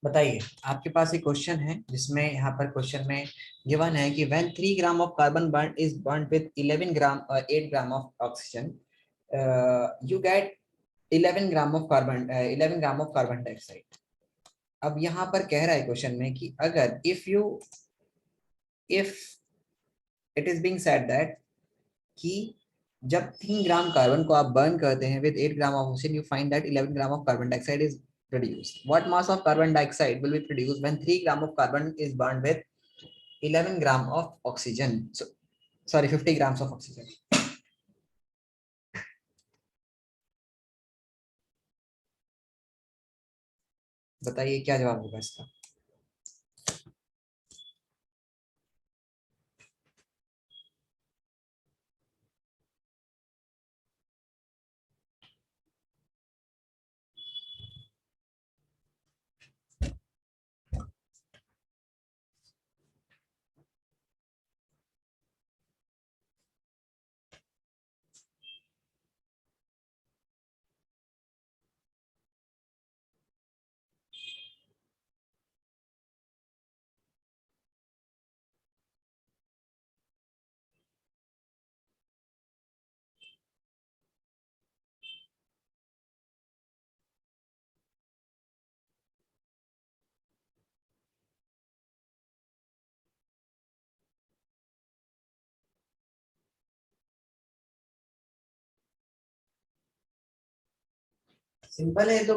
बताइए, आपके पास एक क्वेश्चन है जिसमें यहाँ पर क्वेश्चन में गिवन है कि when 3 gram of carbon burn is burn with 11 gram 8 gram of oxygen you get 11 gram of carbon 11 gram of carbon dioxide. अब यहाँ पर कह रहा है क्वेश्चन में कि अगर if it is being said that कि जब 3 ग्राम कार्बन को आप बर्न करते हैं with 8 gram of oxygen, you find that 11 gram of carbon dioxide is produced. What mass of carbon dioxide will be produced when 3 gram of carbon is burned with 11 gram of oxygen? So, sorry, 50 grams of oxygen. बताइए क्या जवाब होगा इसका। Simple है तो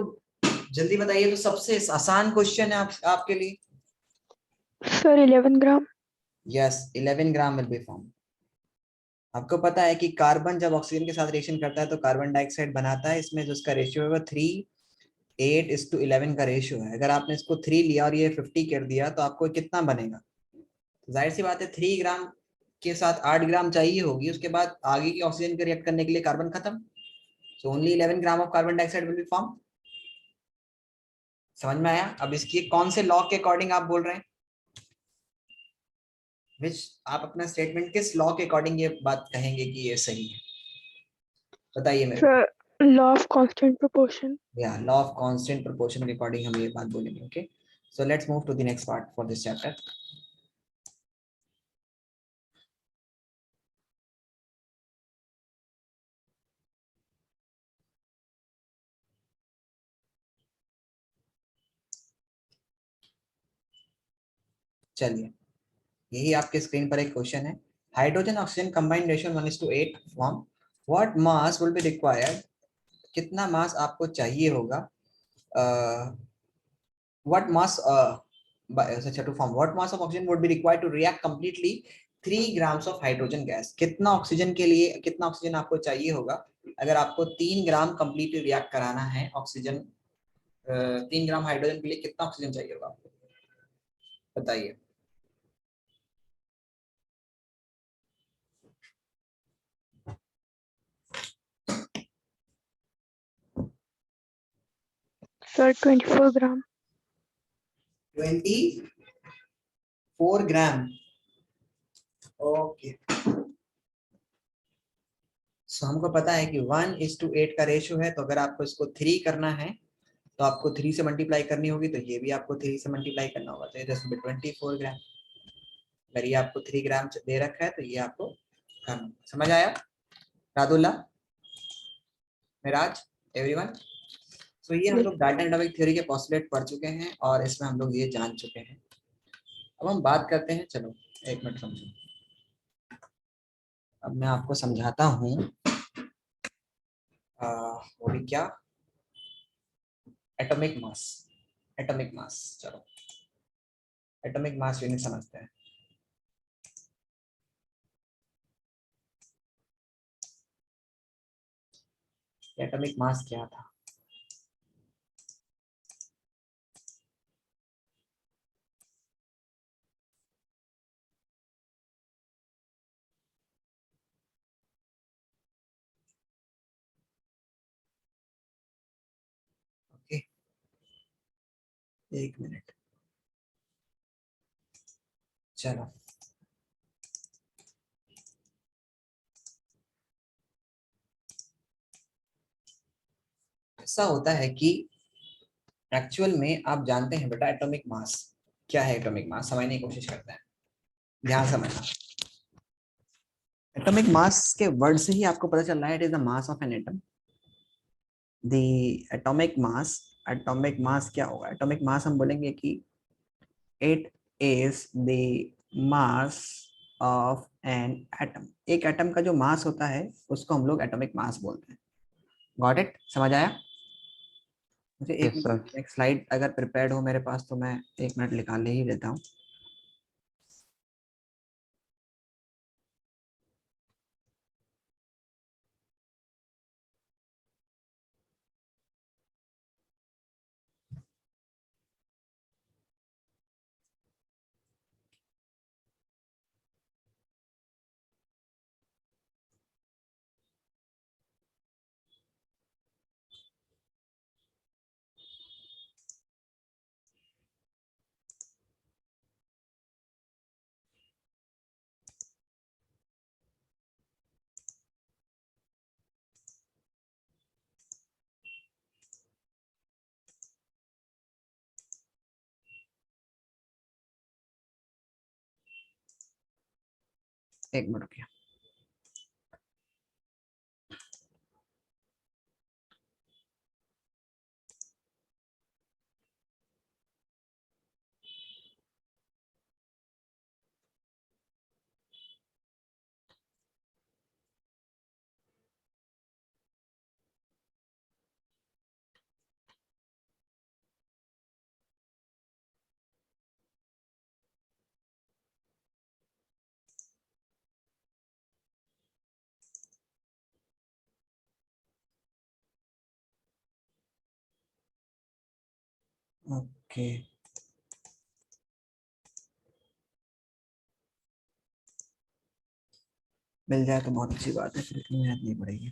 जल्दी बताइए। तो सबसे आसान क्वेश्चन है आपके लिए। Sir 11 gram. Yes, 11 gram will B form. आपको पता है कि कार्बन जब ऑक्सीजन के साथ रिएक्शन करता है तो कार्बन डाइऑक्साइड बनाता है। इसमें जो उसका रेशियो है वो 3:8:11 का रेशियो है। अगर आपने इसको 3 लिया और ये 50 कर दिया तो आपको कितना बनेगा? जाहिर सी बात है 3 ग्राम के साथ 8 ग्राम चाहिए होगी, उसके बाद आगे की ऑक्सीजन के रिएक्ट करने के लिए कार्बन खत्म। So only 11 gram of carbon dioxide will be form. समझ में आया? अब इसकी कौन से लॉ के अकॉर्डिंग आप बोल रहे हैं? विच आप अपना स्टेटमेंट किस लॉ के अकॉर्डिंग ये बात कहेंगे कि ये सही है? बताइए मेरे को। Sir law of constant proportion. या लॉ ऑफ कांस्टेंट प्रोपोर्शन के अकॉर्डिंग हम ये बात बोलेंगे। Okay, so let's move to the next part for this chapter. चलिए, यही आपके स्क्रीन पर एक क्वेश्चन है। Hydrogen oxygen combined ratio 1:8 form. What mass will be required? कितना मास आपको चाहिए होगा? What mass such a to form what mass of oxygen would be required to react completely 3 grams of hydrogen gas? कितना oxygen के लिए कितना oxygen आपको चाहिए होगा अगर आपको 3 ग्राम कंप्लीटली रिएक्ट कराना है ऑक्सीजन? 3 ग्राम हाइड्रोजन के लिए कितना ऑक्सीजन चाहिए होगा आपको? बताइए। सर 24 ग्राम। 24 ग्राम। ओके, सो हमको पता है कि 1:8 का रेशियो है। तो अगर आपको इसको 3 करना है तो आपको 3 से मल्टीप्लाई करनी होगी, तो ये भी आपको 3 से मल्टीप्लाई करना होगा। तो ये 24 ग्राम। अगर ये आपको 3 ग्राम दे रखा है तो ये आपको करना। समझ आया रादुल्ला, मिराज, एवरीवन? सो ये हम लोग डाल्टन एटॉमिक थ्योरी के पोस्टुलेट पढ़ चुके हैं और इसमें हम लोग ये जान चुके हैं। अब हम बात करते हैं, चलो एक मिनट समझो। अब मैं आपको समझाता हूँ। वो भी क्या? Atomic mass. एटॉमिक मास, चलो एटॉमिक मास यूनिट समझते हैं। एटॉमिक मास क्या था? ओके, एक मिनट, चलो। ऐसा होता है कि एक्चुअल में आप जानते हैं बेटा एटॉमिक मास क्या है। एटॉमिक मास समझने की कोशिश करते हैं, ध्यान समझना। एटॉमिक मास के वर्ड से ही आपको पता चल रहा है it is the mass of an atom. The atomic mass क्या होगा? एटॉमिक मास हम बोलेंगे कि it is the mass of an atom. एक एटम का जो मास होता है उसको हम लोग एटॉमिक मास बोलते हैं। Got it? समझ आया? मुझे एक यस सर। एक स्लाइड अगर प्रिपेयर्ड हो मेरे पास तो मैं 1 मिनट निकाल ले ही लेता हूँ। एक मिनट रुकिए। ओके, मिल जाए तो बहुत अच्छी बात है, फिर इतनी मेहनत नहीं पड़ेगी।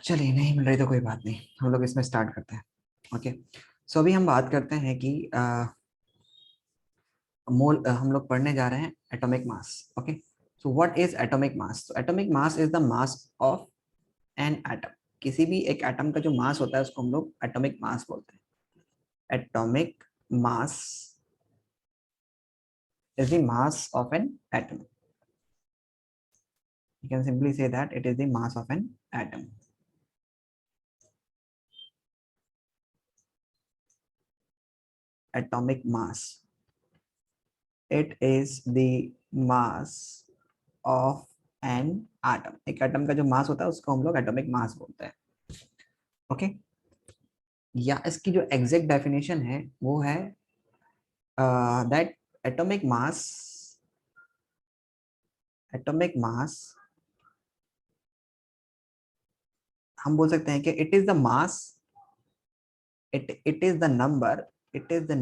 चलिए, नहीं मिल रही तो कोई बात नहीं, हम लोग इसमें स्टार्ट करते हैं। ओके, सो अभी हम बात करते हैं कि मोल हम लोग पढ़ने जा रहे हैं atomic mass. Okay, so what is atomic mass? तो atomic mass is the mass of an atom. किसी भी एक एटम का जो मास होता है उसको हम लोग एटॉमिक मास बोलते हैं। Atomic mass is the mass of an atom. You can simply say that it is the mass of an atom. Atomic mass. It is the mass of an atom. एक atom का जो मास होता है उसको हम लोग एटॉमिक मास बोलते हैं। ओके, या इसकी जो एग्जैक्ट डेफिनेशन है वो है दैट एटॉमिक मास हम बोल सकते हैं कि it is the mass, it is the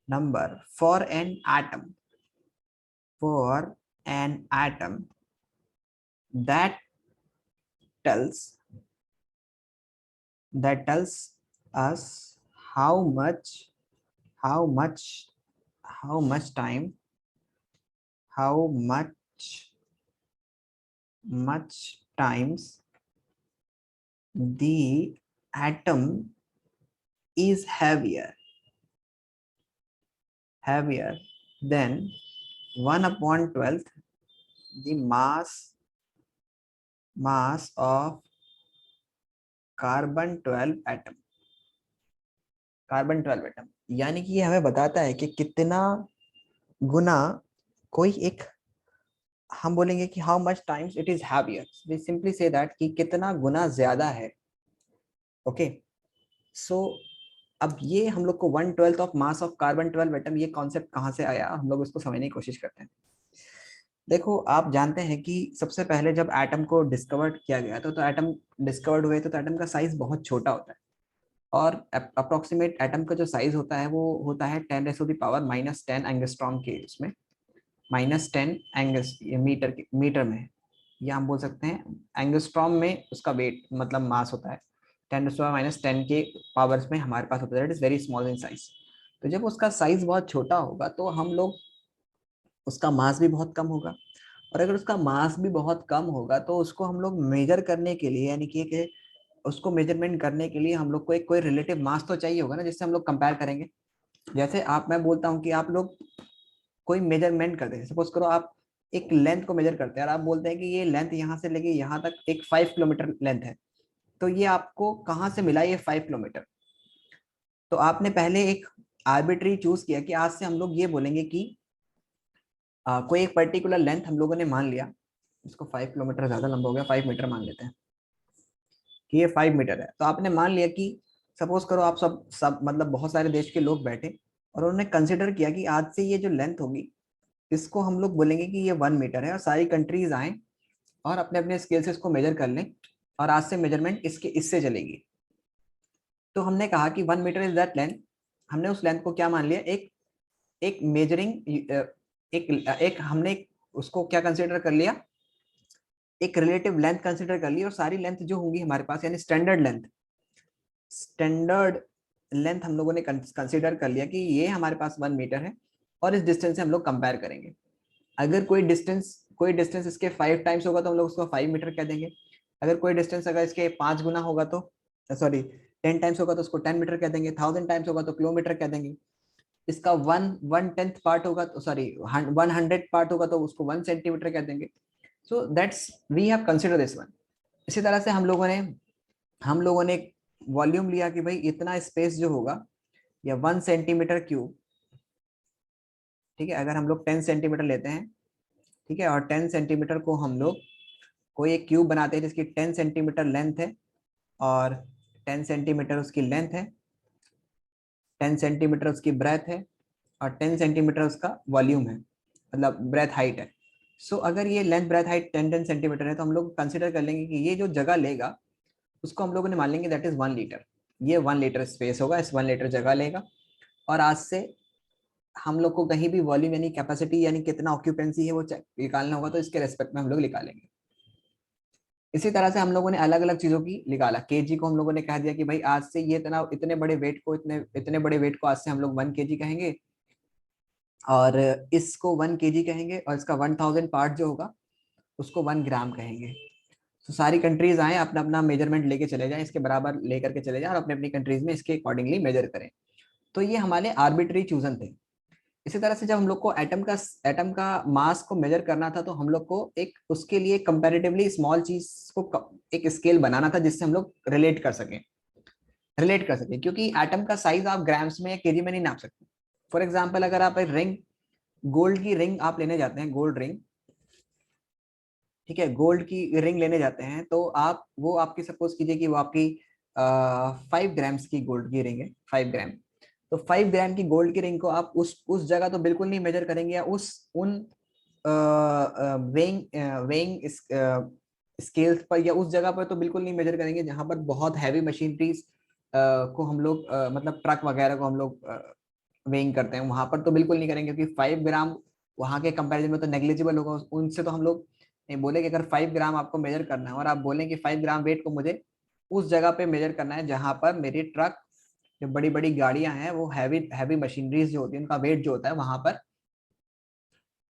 number for an atom, that tells us how much how much how much time how much times the atom is heavier than 1/12 the mass of carbon 12 atom. Carbon 12 atom यानी कि ये हमें बताता है कि कितना गुना कोई एक, हम बोलेंगे कि how much times it is heavier, we simply say that कि कितना गुना ज्यादा है। ओके, सो अब ये हम लोग को 1/12 of mass of carbon 12 atom, ये कॉन्सेप्ट कहाँ से आया हम लोग उसको समझने की कोशिश करते हैं। देखो आप जानते हैं कि सबसे पहले जब एटम को डिस्कवर किया गया तो एटम डिस्कवर्ड हुए तो एटम का साइज बहुत छोटा होता है, और अप्रोक्सीमेट एटम का जो साइज होता है वो होता है 10⁻⁻10 एंगस्ट्रॉम के, उसमें -10 एंगस मीटर मीटर में, या हम बोल सकते हैं एंगस्ट्रॉम में उसका वेट मतलब मास होता है 10⁻⁻10 के पावर्स में हमारे पास होता है, that is very small in size. तो जब उसका साइज बहुत छोटा होगा तो हम लोग उसका मास भी बहुत कम होगा, और अगर उसका मास भी बहुत कम होगा तो उसको हम लोग मेजर करने के लिए, यानी कि उसको मेजरमेंट करने के लिए हम लोग को एक कोई रिलेटिव मास तो चाहिए होगा ना, जिससे हम लोग कंपेयर करेंगे। जैसे आप मैं बोलता हूँ कि आप लोग कोई मेजरमेंट करते हैं, सपोज करो आप एक लेंथ को मेजर करते हैं और आप बोलते हैं कि ये लेंथ यहाँ से लेके यहाँ तक एक 5 किलोमीटर लेंथ है, तो ये आपको कहाँ से मिला ये 5 किलोमीटर? तो आपने पहले एक आर्बिट्री चूज किया कि आज से हम लोग ये बोलेंगे कि कोई एक पर्टिकुलर लेंथ हम लोगों ने मान लिया, इसको 5 किलोमीटर ज्यादा लंबा हो गया, 5 मीटर मान लेते हैं कि ये 5 मीटर है। तो आपने मान लिया कि सपोज करो आप सब सब मतलब बहुत सारे देश के लोग बैठे और उन्होंने कंसिडर किया कि आज से ये जो लेंथ होगी इसको हम लोग बोलेंगे कि ये 1 मीटर है, और सारी कंट्रीज आए और अपने अपने स्केल से इसको मेजर कर लें, और आज से मेजरमेंट इसके इससे चलेगी। तो हमने कहा कि 1 मीटर इज दैट लेंथ, हमने उस लेंथ को क्या मान लिया, एक एक मेजरिंग एक एक हमने उसको क्या कंसिडर कर लिया, एक रिलेटिव लेंथ कंसिडर कर ली, और सारी लेंथ जो होंगी हमारे पास यानी स्टैंडर्ड लेंथ हम लोगों ने कंसिडर कर लिया कि ये हमारे पास 1 मीटर है, और इस डिस्टेंस से हम लोग कंपेयर करेंगे। अगर कोई डिस्टेंस इसके 5 टाइम्स होगा तो हम लोग उसको 5 मीटर कह देंगे। अगर कोई डिस्टेंस अगर इसके 5 गुना होगा तो सॉरी 10 टाइम्स होगा तो उसको 10 मीटर कह देंगे, 1000 टाइम्स होगा तो किलोमीटर कह देंगे। इसका 1/10 पार्ट होगा तो सॉरी 100 पार्ट होगा तो उसको 1 सेंटीमीटर कह देंगे। So that's we have consider this one. इसी तरह से हम लोगों ने वॉल्यूम लिया कि भाई इतना स्पेस जो होगा या 1 सेंटीमीटर क्यूब, ठीक है, अगर हम लोग 10 सेंटीमीटर लेते हैं, ठीक है, और 10 सेंटीमीटर को हम लोग कोई एक क्यूब बनाते हैं जिसकी 10 सेंटीमीटर लेंथ है और 10 सेंटीमीटर उसकी लेंथ है, 10 सेंटीमीटर उसकी ब्रेथ है, और 10 सेंटीमीटर उसका वॉल्यूम है, मतलब ब्रेथ हाइट है। सो अगर ये लेंथ ब्रेथ हाइट 10 10 सेंटीमीटर है तो हम लोग कंसिडर कर लेंगे कि ये जो जगह लेगा उसको हम लोगों ने मान लेंगे दैट इज 1 लीटर। ये 1 लीटर स्पेस होगा, इस 1 लीटर जगह लेगा, और आज से हम लोग को कहीं भी वॉल्यूम यानी कैपेसिटी यानी कितना ऑक्यूपेंसी है वो निकालना होगा तो इसके रेस्पेक्ट में हम लोग निकालेंगे। इसी तरह से हम लोगों ने अलग अलग चीजों की निकाला, केजी को हम लोगों ने कह दिया कि भाई आज से ये इतना इतने बड़े वेट को आज से हम लोग 1 केजी कहेंगे, और इसको 1 केजी कहेंगे, और इसका 1000 पार्ट जो होगा उसको 1 ग्राम कहेंगे। तो सारी कंट्रीज आए अपना अपना मेजरमेंट लेके चले जाएं, इसके बराबर लेकर के चले जाएं और अपनी अपनी कंट्रीज में इसके अकॉर्डिंगली मेजर करें। तो ये हमारे आर्बिट्री चूजन थे। इसी तरह से जब हम लोग को एटम का मास को मेजर करना था तो हम लोग को एक उसके लिए कंपैरेटिवली स्मॉल चीज को एक स्केल बनाना था जिससे हम लोग रिलेट कर सके, क्योंकि एटम का साइज आप ग्राम्स में या केजी में नहीं नाप सकते। फॉर एग्जाम्पल अगर आप एक रिंग, गोल्ड की रिंग आप लेने जाते हैं, गोल्ड रिंग, ठीक है, गोल्ड की रिंग लेने जाते हैं तो आप वो आपकी सपोज कीजिए कि वो आपकी 5 ग्राम्स की गोल्ड की रिंग है, 5 ग्राम। तो 5 ग्राम की गोल्ड की रिंग को आप उस जगह तो बिल्कुल नहीं मेजर करेंगे, या उस उन वेइंग स्केल्स पर या उस जगह पर तो बिल्कुल नहीं मेजर करेंगे जहां पर बहुत हैवी मशीनरीज को हम लोग मतलब ट्रक वगैरह को हम लोग वेइंग करते हैं, वहां पर तो बिल्कुल नहीं करेंगे, क्योंकि 5 ग्राम वहां के कंपैरिजन में तो नेग्लिजिबल होगा। उनसे तो हम लोग नहीं बोले कि अगर 5 ग्राम आपको मेजर करना है और आप बोलें कि 5 ग्राम वेट को मुझे उस जगह पे मेजर करना है जहां पर मेरी ट्रक, जो बड़ी बड़ी गाड़ियां हैं, वो हैवी हैवी मशीनरीज जो होती है उनका वेट जो होता है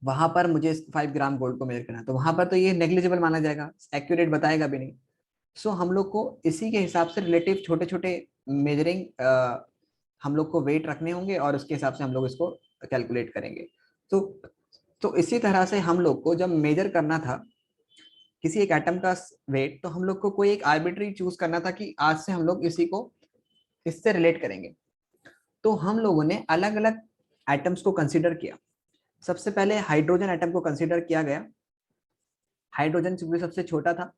वहां पर मुझे 5 ग्राम गोल्ड को मेजर करना है, तो वहां पर तो ये नेग्लिजिबल माना जाएगा, एक्यूरेट बताएगा भी नहीं। सो हम लोग को इसी के हिसाब से रिलेटिव छोटे छोटे मेजरिंग हम लोग को वेट रखने होंगे और उसके हिसाब से हम लोग इसको कैलकुलेट करेंगे। तो तो इसी तरह से हम लोग को जब मेजर करना था किसी एक एटम का वेट, तो हम लोग को कोई एक आर्बिट्री चूज करना था कि आज से हम लोग इसी को इससे रिलेट करेंगे। तो हम लोगों ने अलग अलग एटम्स को कंसीडर किया। सबसे पहले हाइड्रोजन एटम को कंसीडर किया गया। हाइड्रोजन चूंकि सबसे छोटा था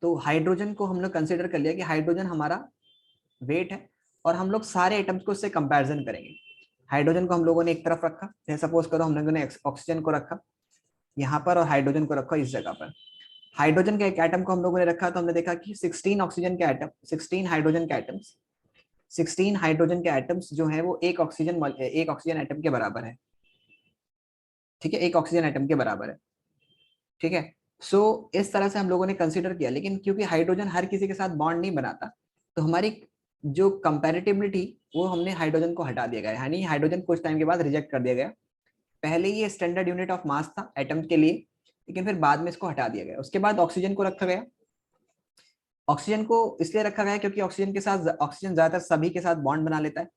तो हाइड्रोजन को हम लोग कंसीडर कर लिया कि हाइड्रोजन हमारा वेट है, और हम लोग सारे एटम्स को इससे कंपैरिजन करेंगे। हाइड्रोजन को हम लोगों ने एक तरफ रखा, जैसे सपोज करो हम लोगों ने ऑक्सीजन को रखा, यहाँ पर और हाइड्रोजन को रखो इस जगह पर। हाइड्रोजन के एक एटम को हम लोगों ने रखा तो हमने देखा कि 16 ऑक्सीजन के एटम, 16 हाइड्रोजन के एटम्स, 16 हाइड्रोजन के एटम्स जो है वो एक ऑक्सीजन एटम के बराबर है। ठीक है, एक ऑक्सीजन एटम के बराबर है। ठीक है, सो इस तरह से हम लोगों ने कंसीडर किया, लेकिन क्योंकि हाइड्रोजन हर किसी के साथ बॉन्ड नहीं बनाता, तो हमारी जो कंपैरेटिबिलिटी वो हमने हाइड्रोजन को हटा दिया गया, यानी हाइड्रोजन कुछ टाइम के बाद रिजेक्ट कर दिया गया। पहले ये स्टैंडर्ड यूनिट ऑफ मास था एटम के लिए, लेकिन फिर बाद में इसको हटा दिया गया। उसके बाद ऑक्सीजन को रखा गया। ऑक्सीजन को इसलिए रखा गया क्योंकि ऑक्सीजन के साथ, ऑक्सीजन ज्यादातर सभी के साथ बॉन्ड बना लेता है,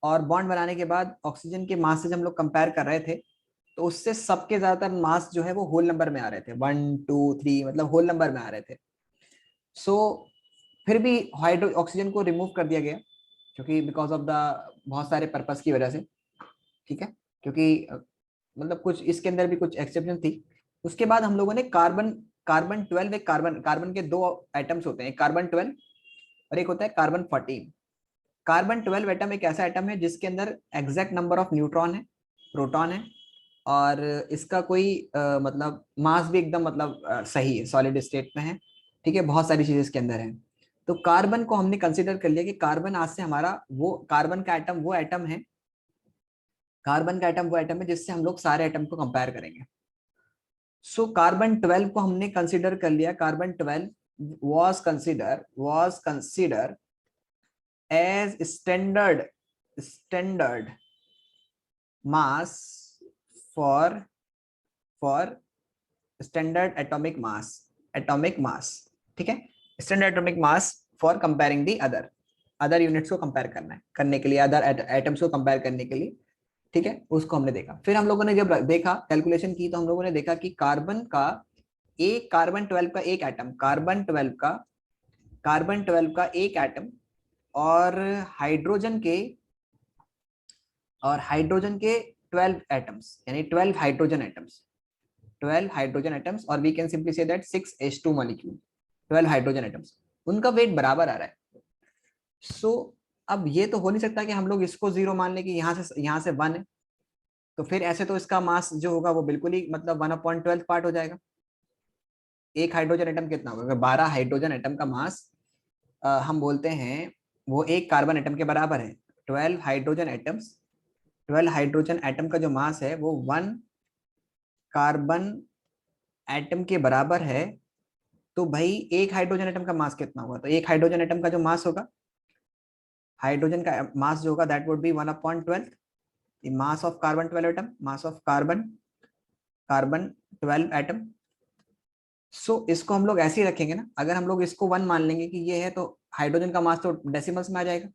और बॉन्ड बनाने के बाद ऑक्सीजन के मास से जब हम लोग कंपेयर कर रहे थे तो उससे सबके ज्यादातर मास जो है वो होल नंबर में आ रहे थे, 1 2 3, मतलब होल नंबर में आ रहे थे। सो फिर भी हाइड्रो ऑक्सीजन को रिमूव कर दिया गया, क्योंकि बिकॉज ऑफ द बहुत सारे पर्पस की वजह से। ठीक है, क्योंकि मतलब कुछ इसके अंदर भी कुछ एक्सेप्शन थी। उसके बाद हम लोगों ने कार्बन, कार्बन 12, एक कार्बन, कार्बन के दो एटम्स होते हैं, एक कार्बन 12 और एक होता है कार्बन 14। कार्बन 12 एटम एक ऐसा एटम है जिसके अंदर एग्जैक्ट नंबर ऑफ न्यूट्रॉन है, प्रोटॉन है, और इसका कोई मतलब मास भी एकदम मतलब सही है, सॉलिड स्टेट में है। ठीक है, बहुत सारी चीजें इसके अंदर है। तो कार्बन को हमने कंसीडर कर लिया कि कार्बन आज से हमारा वो, कार्बन का एटम वो एटम है, कार्बन का एटम वो एटम है जिससे हम लोग सारे एटम को कंपेयर करेंगे। सो कार्बन 12 को हमने कंसीडर कर लिया। Carbon 12 was considered as standard mass for standard atomic mass। ठीक है, standard atomic mass for comparing the other units को कंपेयर करने के लिए, अदर एटम्स को कंपेयर करने के लिए। ठीक है, उसको हमने देखा। फिर हम लोगों ने जब देखा, कैलकुलेशन की, तो हम लोगों ने देखा कि कार्बन का एक, कार्बन 12 का एक एटम, कार्बन 12 का एक एटम, और हाइड्रोजन के 12 एटम्स, यानी 12 हाइड्रोजन एटम्स, 12 हाइड्रोजन एटम्स, और we can simply say that 6H2 molecule, 12 hydrogen atoms, उनका वेट बराबर आ रहा है। सो अब ये तो हो नहीं सकता कि हम लोग इसको 0 मान लें कि यहाँ से 1 है, तो फिर ऐसे तो इसका मास जो होगा वो बिल्कुल ही मतलब 1/12 पार्ट हो जाएगा। एक हाइड्रोजन एटम कितना होगा? 12 हाइड्रोजन एटम का मास हम बोलते हैं वो एक कार्बन एटम के बराबर है। 12 हाइड्रोजन एटम्स, 12 हाइड्रोजन एटम का जो मास है वो 1 कार्बन एटम के बराबर है। तो भाई एक हाइड्रोजन एटम का मास कितना होगा? तो एक हाइड्रोजन एटम का जो मास होगा, हाइड्रोजन का मास जो होगा, that would B 1/12 the mass of carbon 12 atom, mass of carbon 12 atom। सो इसको हम लोग ऐसे ही रखेंगे ना, अगर हम लोग इसको 1 मान लेंगे कि ये है, तो हाइड्रोजन का मास तो डेसिमल्स में आ जाएगा।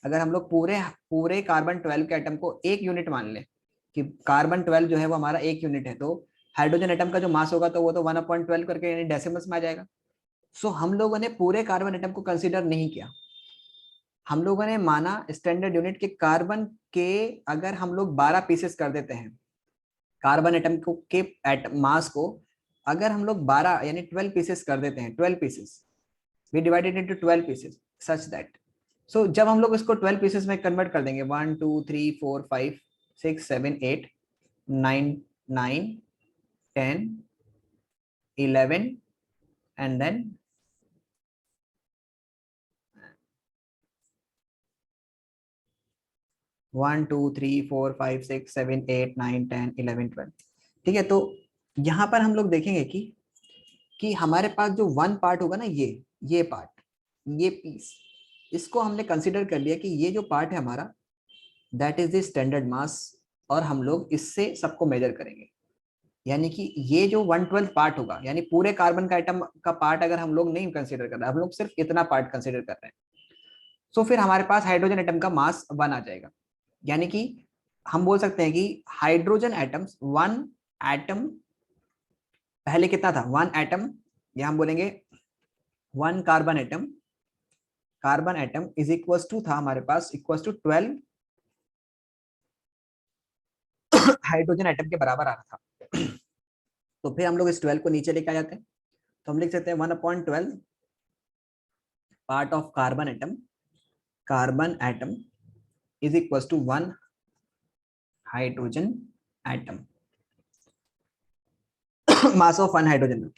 अगर हम लोग पूरे पूरे कार्बन 12 के एटम को एक यूनिट मान लें कि कार्बन 12 जो है वो हमारा एक यूनिट है, तो हाइड्रोजन एटम का जो मास होगा तो वो तो 1/12 करके यानी डेसिमल्स में आ जाएगा। सो हम लोगों ने पूरे कार्बन एटम को कंसिडर नहीं किया, हम लोगों ने माना स्टैंडर्ड यूनिट के कार्बन के, अगर हम लोग 12 पीसेस कर देते हैं कार्बन एटम को के मास को, अगर हम लोग 12 यानी 12 पीसेस कर देते हैं, 12 pieces, we divided into 12 pieces such that, so जब हम लोग इसको 12 पीसेस में कन्वर्ट कर देंगे, 1 2 3 4 5 6 7 8 9 9 10 11 एंड देन 1 2 3 4 5 6 7 8 9 10 11 12। ठीक है, तो यहाँ पर हम लोग देखेंगे कि हमारे पास जो 1 पार्ट होगा ना, ये पार्ट, ये पीस, इसको हमने कंसिडर कर लिया कि ये जो पार्ट है हमारा, दैट इज द स्टैंडर्ड मास, और हम लोग इससे सबको मेजर करेंगे। यानी कि ये जो 1/12 पार्ट होगा, यानी पूरे कार्बन का एटम का पार्ट अगर हम लोग नहीं कंसिडर कर रहे, हम लोग सिर्फ इतना पार्ट कंसिडर कर रहे हैं, तो फिर हमारे पास हाइड्रोजन एटम का मास 1 आ जाएगा। यानी कि हम बोल सकते हैं कि हाइड्रोजन एटम्स, 1 एटम, पहले कितना था 1 एटम, या हम बोलेंगे 1 carbon atom is equal to था हमारे पास इक्वल टू 12 हाइड्रोजन एटम के बराबर आ रहा था। तो फिर हम लोग इस 12 को नीचे लेके आ जाते हैं, तो हम लिख सकते हैं 1/12 part of carbon atom is equal to 1 hydrogen atom. Mass of one hydrogen,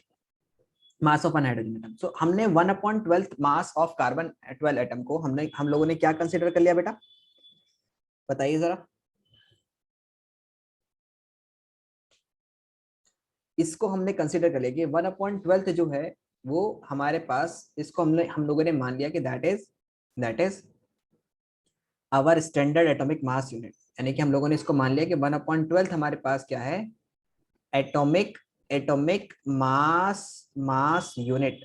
mass of one hydrogen atom. So हमने 1/12 मास ऑफ कार्बन 12 एटम को हम लोगों ने क्या कंसीडर कर लिया बेटा, बताइए जरा। इसको हमने कंसीडर कर लिया कि 1/12 जो है वो हमारे पास, इसको हम लोगों ने मान लिया कि that is our standard atomic mass unit. यानी कि हम लोगों ने इसको मान लिया कि 1/12 हमारे पास क्या है, atomic atomic mass mass unit.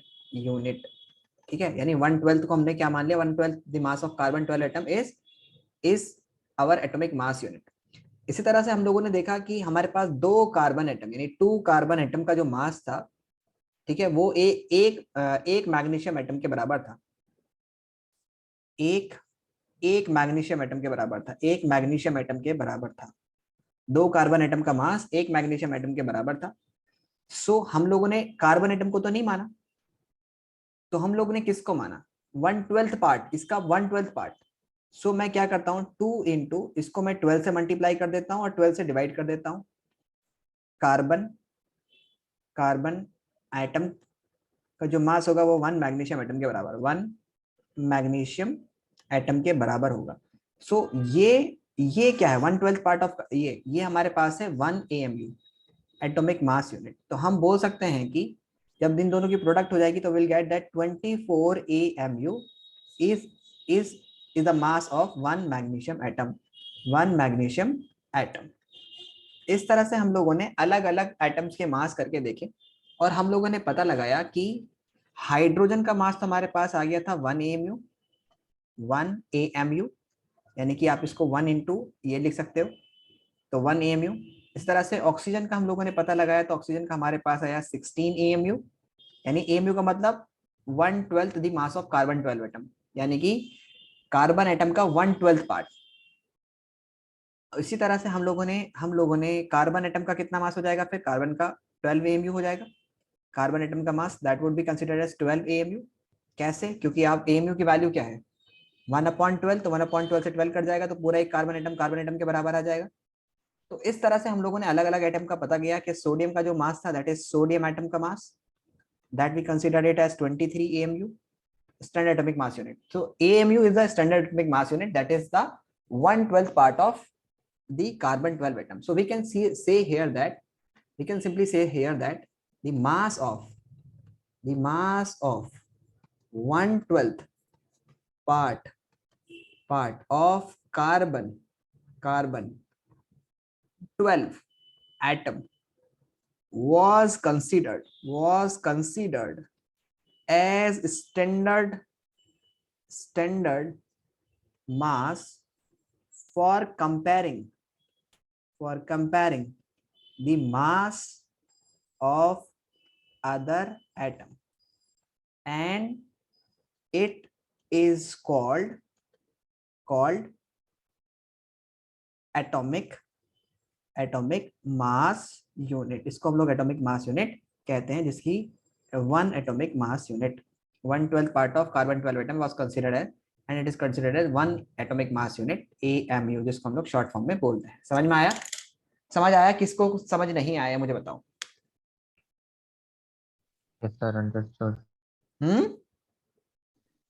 ठीक है, यानी 1/12 को हमने क्या मान लिया, 1/12 the mass of carbon 12 atom is our atomic mass unit. इसी तरह से हम लोगों ने देखा कि हमारे पास 2 कार्बन एटम यानी 2 कार्बन एटम का जो मास था, ठीक है, वो एक मैग्नीशियम एटम के बराबर था। एक मैग्नीशियम एटम के बराबर था, एक मैग्नीशियम एटम के बराबर था। 2 कार्बन एटम का मास एक मैग्नीशियम एटम के बराबर था। सो हम लोगों ने कार्बन एटम को तो नहीं माना, तो हम लोगों ने किसको माना, 1/12 पार्ट, इसका 1/12 पार्ट। सो मैं क्या करता हूं, 2 इंटू इसको मैं 12 से मल्टीप्लाई कर देता हूं और 12 से डिवाइड कर देता हूं। कार्बन कार्बन एटम का जो मास होगा वो 1 मैग्नीशियम एटम के बराबर, 1 मैग्नीशियम एटम के बराबर होगा। सो ये क्या है, 1/12 पार्ट ऑफ ये हमारे पास है 1 AMU एटॉमिक मास यूनिट। तो हम बोल सकते हैं कि जब इन दोनों की प्रोडक्ट हो जाएगी तो will get that 24 AMU is is is the mass of 1 magnesium atom, 1 magnesium atom. इस तरह से हम लोगों ने अलग अलग एटम्स के मास करके देखे और हम लोगों ने पता लगाया कि हाइड्रोजन का मास तो हमारे पास आ गया था 1 AMU, 1 AMU, यानी कि आप इसको 1 इंटू ये लिख सकते हो, तो 1 AMU। इस तरह से ऑक्सीजन का हम लोगों ने पता लगाया तो ऑक्सीजन का हमारे पास आया 16 AMU, यानी AMU का मतलब 1/12 the mass of carbon 12 atom, यानी कि कार्बन एटम का 1/12 पार्ट। इसी तरह से हम लोगों ने कार्बन एटम का कितना मास हो जाएगा, फिर कार्बन का 12 AMU हो जाएगा। कार्बन एटम का mass that would be considered as 12 AMU। कैसे, क्योंकि आप AMU की वैल्यू क्या है 1/12, तो 1/12 से 12 कट जाएगा तो पूरा एक कार्बन एटम के बराबर आ जाएगा। तो इस तरह से हम लोगों ने अलग अलग एटम का पता किया कि सोडियम का जो मास था दैट इज सोडियम एटम का mass, that we consider it as 23 AMU standard atomic mass unit. So AMU is the standard atomic mass unit, that is the 1/12 part of the carbon 12 atom. So we can say here that we can simply say here that the mass of 1/12 part of carbon 12 atom was considered as standard mass for comparing the mass of other atom, and it is called atomic mass unit। इसको हम लोग atomic mass unit कहते हैं, जिसकी 1 atomic mass unit 1/12 part of carbon 12 atom was considered as and it is considered as 1 atomic mass unit AMU, जिसको हम लोग short form में बोलते हैं। समझ आया किसको समझ नहीं आया मुझे बताओ। Yes, sir. Understood.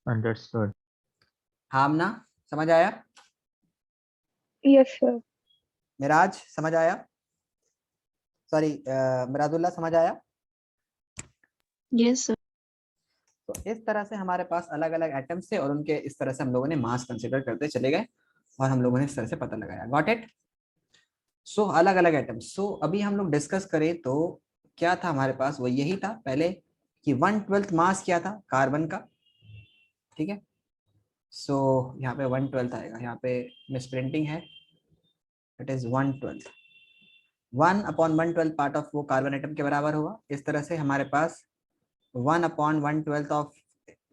Understood. हाँ ना, समझ आया। Yes, sir. मिराज समझ आया, सॉरी मिराजुल्लाह समझ आया। Yes, sir. तो इस तरह से हमारे पास अलग अलग एटम्स थे और उनके इस तरह से हम लोगों ने मास कंसीडर करते चले गए और हम लोगों ने इस तरह से पता लगाया। Got it. सो अलग अलग एटम्स। सो अभी हम लोग डिस्कस करें तो क्या था हमारे पास, वो यही था पहले कि 1/12 मास क्या था कार्बन का, ठीक है। सो यहाँ पे 1/12 आएगा, यहाँ पे मिस प्रिंटिंग है, इट इज 1/12, 1/1/12 पार्ट ऑफ वो कार्बन एटम के बराबर हुआ। इस तरह से हमारे पास 1/1/12 ऑफ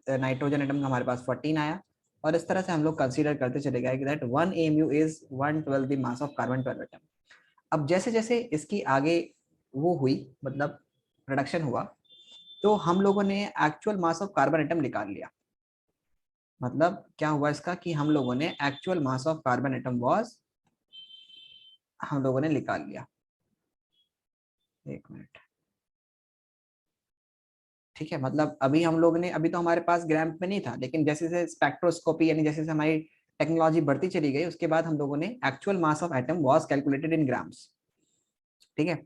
नाइट्रोजन एटम का हमारे पास 14 आया और इस तरह से हम लोग कंसीडर करते चले गए कि that 1 AMU is 1/12 the mass of carbon 12 atom. अब जैसे जैसे इसकी आगे वो हुई, मतलब प्रोडक्शन हुआ, तो हम लोगों ने actual mass of carbon atom निकाल लिया। मतलब क्या हुआ इसका कि हम लोगों ने actual mass of carbon atom was हम लोगों ने निकाल लिया। एक मिनट, ठीक है, मतलब अभी हम लोग ने, अभी तो हमारे पास ग्राम में नहीं था, लेकिन जैसे जैसे स्पेक्ट्रोस्कोपी यानी जैसे जैसे हमारी टेक्नोलॉजी बढ़ती चली गई, उसके बाद हम लोगों ने actual mass of atom was calculated in grams. ठीक है,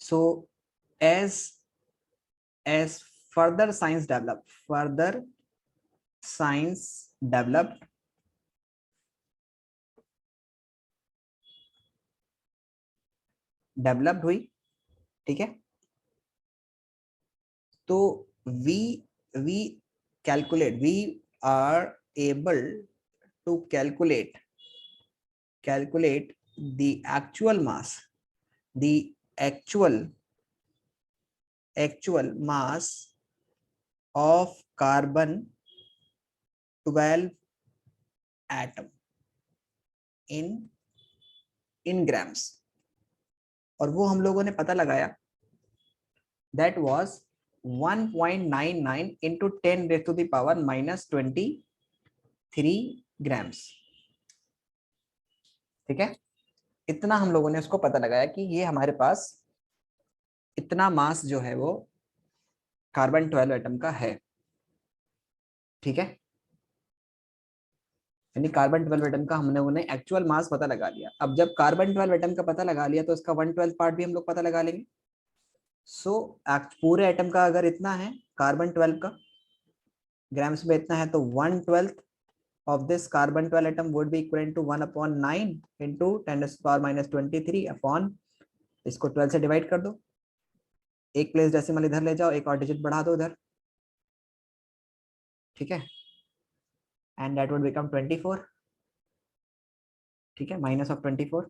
so as as further science develop, further science developed, developed हुई, ठीक है, तो we we calculate, we are able to calculate the actual mass, the actual mass of carbon 12 atom in grams, और वो हम लोगों ने पता लगाया that was 1.99 into 10 raised to the power minus 23 grams। ठीक है, इतना हम लोगों ने उसको पता लगाया कि ये हमारे पास इतना मास जो है वो कार्बन 12 एटम का है। ठीक है, यानी कार्बन 12 एटम का हमने उन्हें एक्चुअल मास पता लगा लिया। अब जब कार्बन 12 एटम का पता लगा लिया तो उसका 1/12 पार्ट भी हम लोग पता लगा लेंगे। सो पूरे एटम का अगर इतना है कार्बन 12 का ग्राम्स में इतना है, तो 1/12 of this carbon 12 atom would be equivalent to 1/9 into 10 to the power minus 23 upon, इसको 12 से डिवाइड कर दो, एक प्लेस डेसिमल इधर ले जाओ, एक और डिजिट बढ़ा दो उधर। ठीक है, एंड दैट वुड बिकम 24। ठीक है, माइनस ऑफ 24।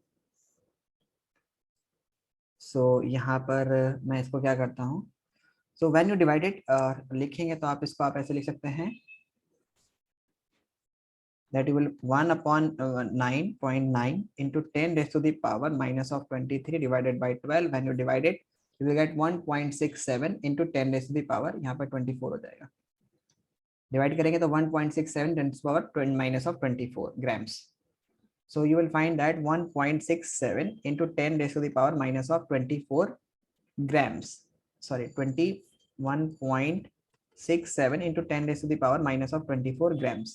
सो यहाँ पर मैं इसको क्या करता हूँ, so when you divide it, लिखेंगे तो आप इसको आप ऐसे लिख सकते हैं that you will 1/9.9 into 10 raised to the power minus of 23 divided by 12। when you divide it you will get 1.67 into 10 raised to the power, यहाँ पर 24 हो जाएगा, डिवाइड करेंगे तो 1.67 10 to the power minus of 24 grams। so you will find that 1.67 into 10 raised to the power minus of 24 grams, sorry 21.67 into 10 raised to the power minus of 24 grams।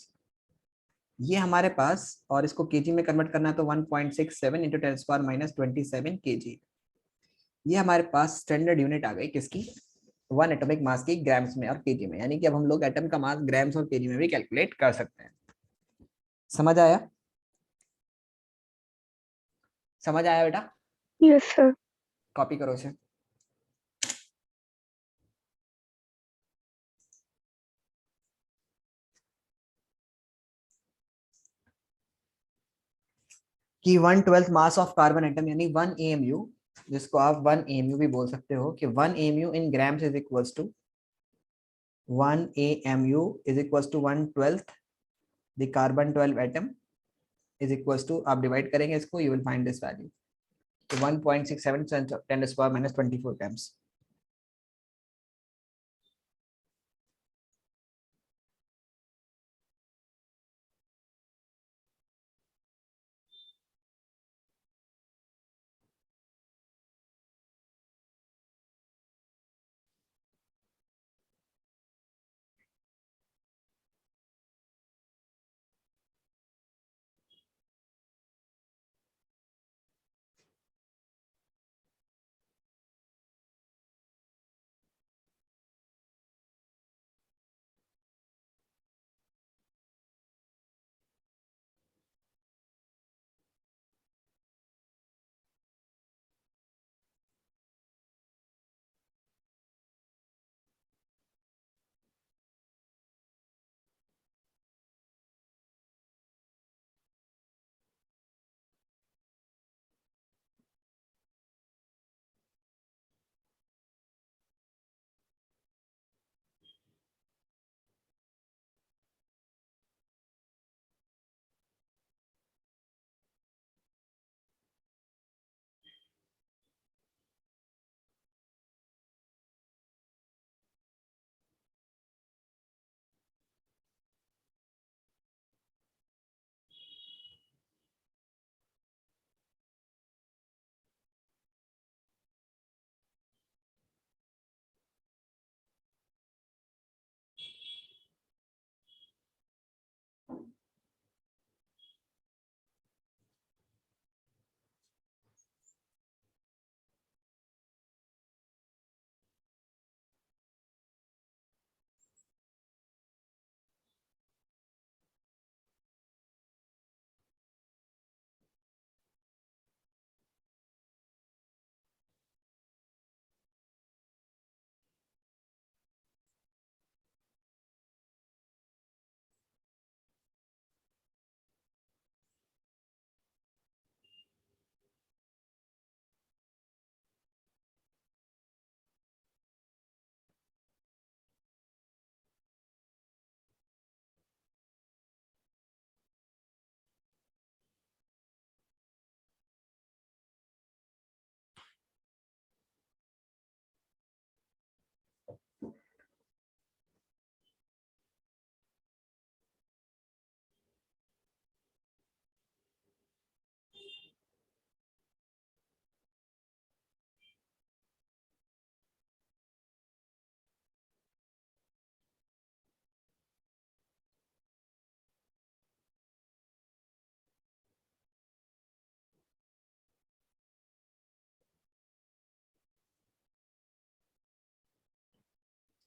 ये हमारे पास, और इसको केजी में कन्वर्ट करना है तो 1.67 इंटू 10 पावर माइनस 27 केजी। ये हमारे पास स्टैंडर्ड यूनिट आ गई किसकी, वन एटॉमिक मास की ग्राम्स में और केजी में, यानी कि अब हम लोग एटम का मास ग्राम्स और केजी में भी कैलकुलेट कर सकते हैं। समझ आया, समझ आया बेटा? Yes sir. कॉपी करो इसे। कि 1/12 मास ऑफ कार्बन एटम यानी 1 AMU, जिसको आप 1 AMU भी बोल सकते हो, कि 1 AMU in grams is equals to 1 AMU is equals to 1/12 the carbon 12 atom is equals to, आप डिवाइड करेंगे इसको, you will find this value, 1.67 10 to the power minus 24 grams।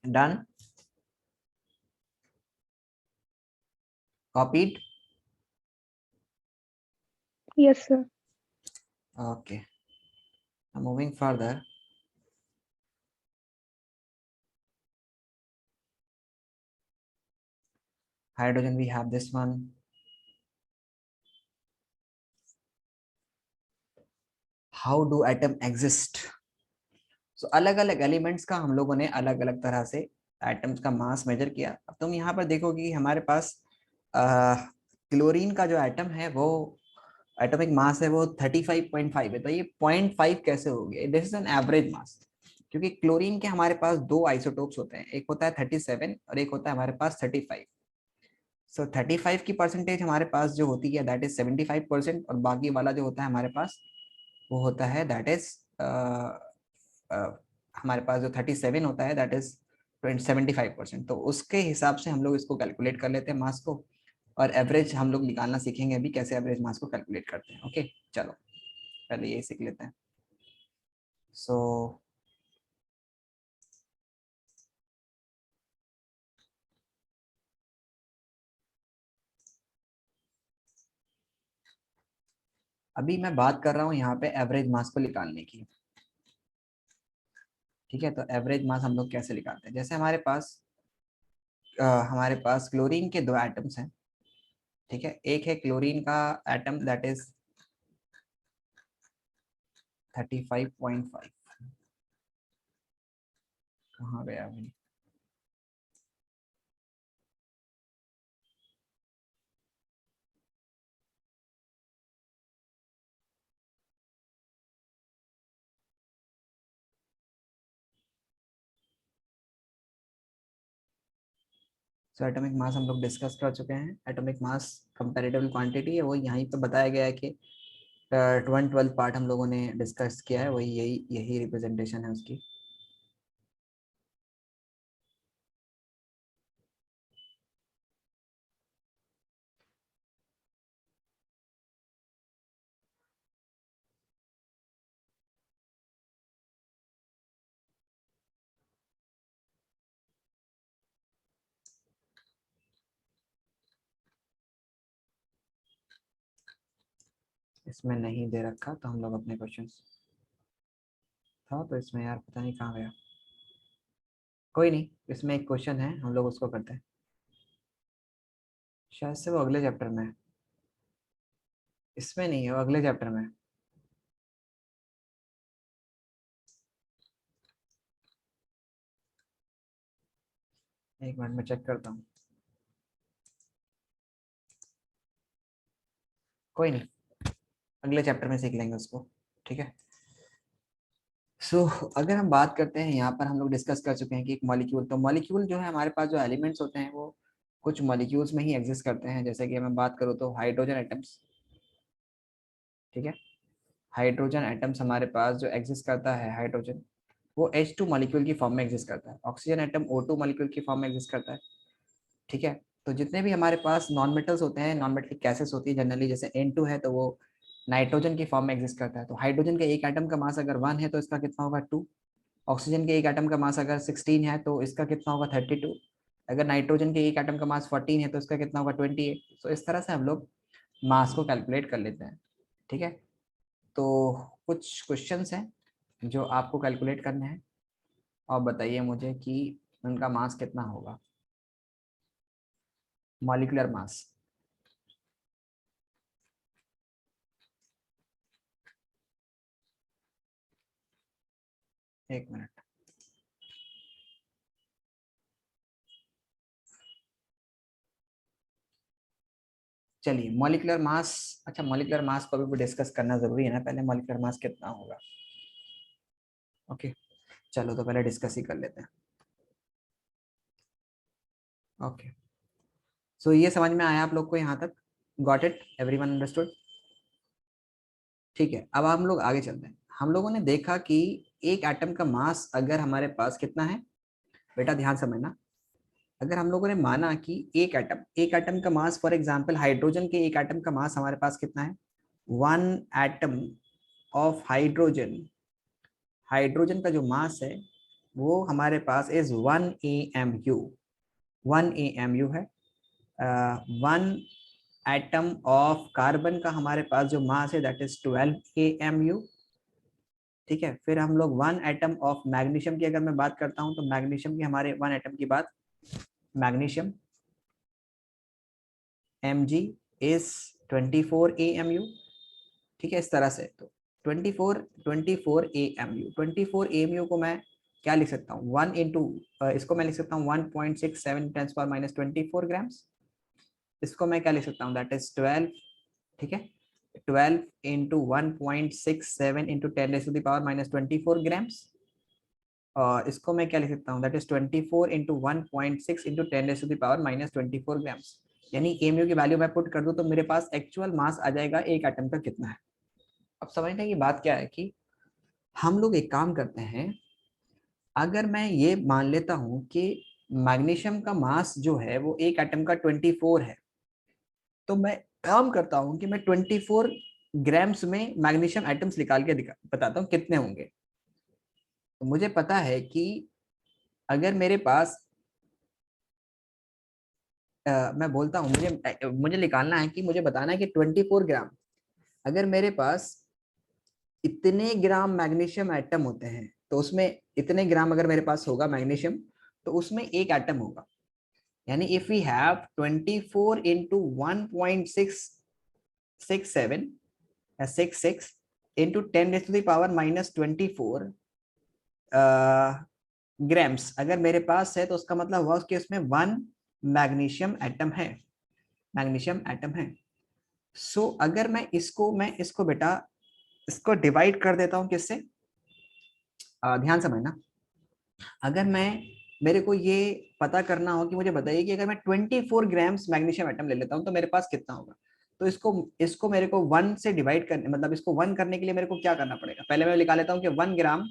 Done? Copied? Yes, sir. Okay. Now moving further. Hydrogen, we have this one. How do atom exist? So अलग अलग elements का हम लोगों ने अलग अलग तरह से एटम्स का मास मेजर किया. अब तुम यहाँ पर देखोगे कि हमारे पास क्लोरीन का जो एटम है वो एटॉमिक मास है वो 35.5 है. तो ये 0.5 कैसे हो गया? This is an average mass, क्योंकि क्लोरीन के हमारे पास दो आइसोटोप्स होते हैं, एक होता है 37 और एक होता है हमारे पास 35. सो 35 की परसेंटेज हमारे पास जो होती है दैट इज 75%, और बाकी वाला जो होता है हमारे पास वो होता है दैट इज हमारे पास जो 37 होता है दैट इज 75%. तो उसके हिसाब से हम लोग इसको कैलकुलेट कर लेते हैं मास को, और एवरेज हम लोग निकालना सीखेंगे अभी कैसे एवरेज मास को कैलकुलेट करते हैं. ओके चलो पहले ये सीख लेते हैं. सो अभी मैं बात कर रहा हूँ यहाँ पे एवरेज मास को निकालने की. ठीक है, तो एवरेज मास हम लोग कैसे निकालते हैं? जैसे हमारे पास क्लोरीन के दो एटम्स हैं. ठीक है, एक है क्लोरीन का एटम दैट इज 35.5. कहाँ गया भाई? सो एटॉमिक मास हम लोग डिस्कस कर चुके हैं. एटॉमिक मास कंपैरेटिव क्वांटिटी है, वो यहीं पे बताया गया है कि 1/12 पार्ट हम लोगों ने डिस्कस किया है, वही यही यही रिप्रेजेंटेशन है उसकी. इसमें नहीं दे रखा तो हम लोग अपने क्वेश्चंस था, तो इसमें यार पता नहीं कहाँ गया. कोई नहीं, इसमें एक क्वेश्चन है, हम लोग उसको करते हैं. शायद से वो अगले चैप्टर में है. इसमें नहीं है, वो अगले चैप्टर में है. एक मिनट में चेक करता हूँ. कोई नहीं, अगले चैप्टर में सीख लेंगे उसको. ठीक है. सो अगर हम बात करते हैं, यहाँ पर हम लोग डिस्कस कर चुके हैं कि एक मॉलिक्यूल, तो मॉलिक्यूल जो है हमारे पास जो एलिमेंट्स होते हैं वो कुछ मॉलिक्यूल्स में ही एग्जिस्ट करते हैं. जैसे कि मैं बात करूँ तो हाइड्रोजन एटम्स. ठीक है, हाइड्रोजन एटम्स हमारे पास जो एग्जिस्ट करता है, हाइड्रोजन वो H2 मॉलिक्यूल की फॉर्म में एग्जिस्ट करता है. ऑक्सीजन एटम O2 मॉलिक्यूल की फॉर्म में एग्जिस्ट करता है. ठीक है, तो जितने भी हमारे पास नॉन मेटल्स होते हैं, नॉन मेटलिक गैसेस होती है जनरली, जैसे N2 है तो वो नाइट्रोजन की फॉर्म में एग्जिस्ट करता है. तो हाइड्रोजन के एक एटम का मास अगर 1 है तो इसका कितना होगा 2. ऑक्सीजन के एक एटम का मास अगर 16 है तो इसका कितना होगा 32. अगर नाइट्रोजन के एक एटम का मास 14 है तो इसका कितना होगा 28. तो इस तरह से हम लोग मास को कैलकुलेट कर लेते हैं. ठीक है, तो कुछ क्वेश्चंस हैं जो आपको कैलकुलेट करने हैं, और बताइए मुझे कि उनका मास कितना होगा. Molecular mass. एक मिनट. चलिए मॉलिक्यूलर मास. अच्छा, मॉलिक्यूलर मास को भी डिस्कस करना जरूरी है ना, पहले मॉलिक्यूलर मास कितना होगा. ओके चलो, तो पहले डिस्कस ही कर लेते हैं. ओके, सो ये समझ में आया आप लोग को यहाँ तक? Got it? Everyone understood? ठीक है, अब हम लोग आगे चलते हैं. हम लोगों ने देखा कि एक एटम का मास अगर हमारे पास कितना है, बेटा ध्यान समझना. अगर हम लोगों ने माना कि एक एटम का मास, फॉर एग्जांपल हाइड्रोजन के एक एटम का मास हमारे पास कितना है, 1 एटम ऑफ हाइड्रोजन. हाइड्रोजन का जो मास है वो हमारे पास इज 1 AMU, 1 AMU है। 1 एटम ऑफ कार्बन का हमारे पास जो मास है दैट इज 12 AMU। ठीक है, फिर हम लोग 1 एटम ऑफ मैग्नीशियम की अगर मैं बात करता हूं तो मैग्नीशियम की हमारे 1 एटम की बात, मैग्नीशियम Mg इज 24 AMU। ठीक है, इस तरह से तो 24 AMU, 24 AMU को मैं क्या लिख सकता हूँ, 1 इंटू, इसको मैं लिख सकता हूँ 1.67 टेंस पावर माइनस 24 ग्राम्स। इसको मैं क्या लिख सकता हूँ, दैट इज 12। ठीक है, 12 into 1.67 into 10 raise to the power minus 24 grams. और इसको मैं क्या लिख सकता हूँ, that is 24 into 1.6 into 10 raise to the power minus 24 grams. यानी एमयू की वैल्यू मैं पुट कर दूं तो मेरे पास एक्चुअल मास आ जाएगा एक एटम का कितना है। अब समझने की बात क्या है कि हम लोग एक काम करते हैं, अगर मैं ये मान लेता हूं कि मैग्नीशियम का मास जो है वो एक एटम का 24 है, तो मैं काम करता हूं कि मैं 24 ग्राम्स में मैग्नीशियम एटम्स निकाल के बताता हूं कितने होंगे। तो मुझे पता है कि अगर मेरे पास मैं बोलता हूं, मुझे मुझे निकालना है कि मुझे बताना है कि 24 ग्राम, अगर मेरे पास इतने ग्राम मैग्नीशियम एटम होते हैं तो उसमें इतने ग्राम अगर मेरे पास होगा मैग्नीशियम तो उसमें एक एटम होगा। यानी इफ वी हैव 24 इंटू 1.667 या 66 into 10 raise to the power minus 24 grams अगर मेरे पास है, तो उसका मतलब हुआ कि उसमें 1 मैग्नीशियम एटम है, मैग्नीशियम एटम है। सो अगर मैं इसको बेटा इसको डिवाइड कर देता हूं किससे, ध्यान समझना। अगर मैं, मेरे को ये पता करना हो कि मुझे बताइए कि अगर मैं 24 ग्राम्स मैग्नीशियम एटम ले लेता हूं तो मेरे पास कितना होगा, तो इसको मेरे को 1 से डिवाइड करने, मतलब इसको 1 करने के लिए मेरे को क्या करना पड़ेगा, पहले मैं निकाल लेता हूं कि 1 ग्राम